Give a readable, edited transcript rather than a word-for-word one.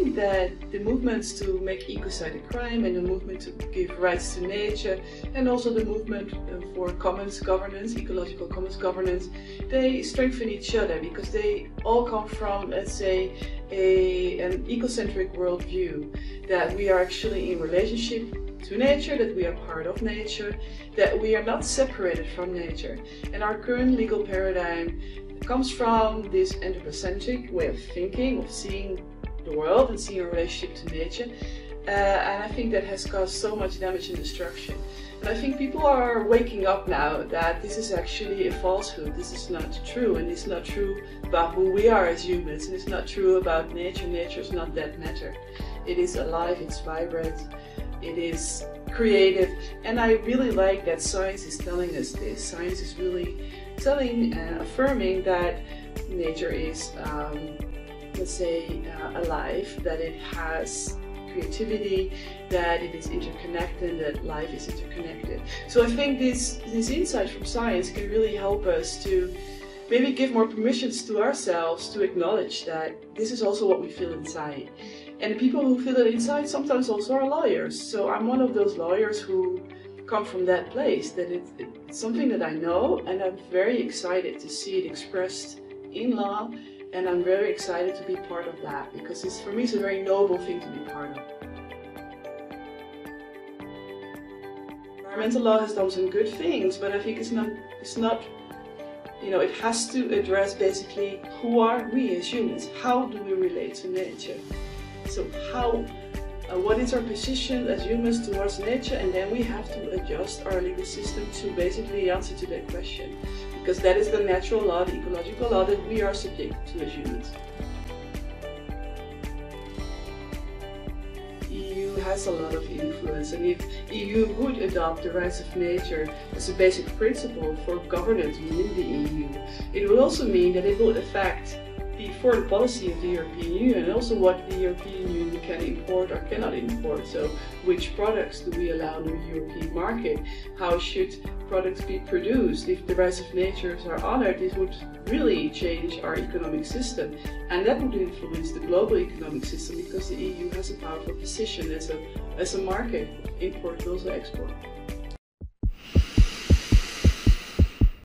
think that the movements to make ecocide a crime and the movement to give rights to nature and also the movement for commons governance, ecological commons governance, they strengthen each other because they all come from, let's say, an ecocentric worldview, that we are actually in relationship to nature, that we are part of nature, that we are not separated from nature. And our current legal paradigm comes from this anthropocentric way of thinking, of seeing the world and seeing our relationship to nature. And I think that has caused so much damage and destruction. And I think people are waking up now that this is actually a falsehood. This is not true, and it's not true about who we are as humans, and it's not true about nature. Nature is not dead matter. It is alive, it's vibrant, it is creative, and I really like that science is telling us this. Science is really telling and affirming that nature is, let's say, alive, that it has creativity, that it is interconnected, that life is interconnected. So I think this insight from science can really help us to maybe give more permissions to ourselves to acknowledge that this is also what we feel inside. And the people who feel it inside sometimes also are lawyers. So I'm one of those lawyers who come from that place, that it's something that I know, and I'm very excited to see it expressed in law, and I'm very excited to be part of that, because for me it's a very noble thing to be part of. Environmental law has done some good things, but I think it's not, you know, it has to address basically who are we as humans, how do we relate to nature. So what is our position as humans towards nature, and then we have to adjust our legal system to basically answer to that question, because that is the natural law, the ecological law that we are subject to as humans. EU has a lot of influence, and if EU would adopt the rights of nature as a basic principle for governance within the EU, it would also mean that it will affect the foreign policy of the European Union, and also what the European Union can import or cannot import. So which products do we allow in the European market? How should products be produced? If the rights of nature are honored, this would really change our economic system, and that would influence the global economic system, because the EU has a powerful position as a market, import but also export.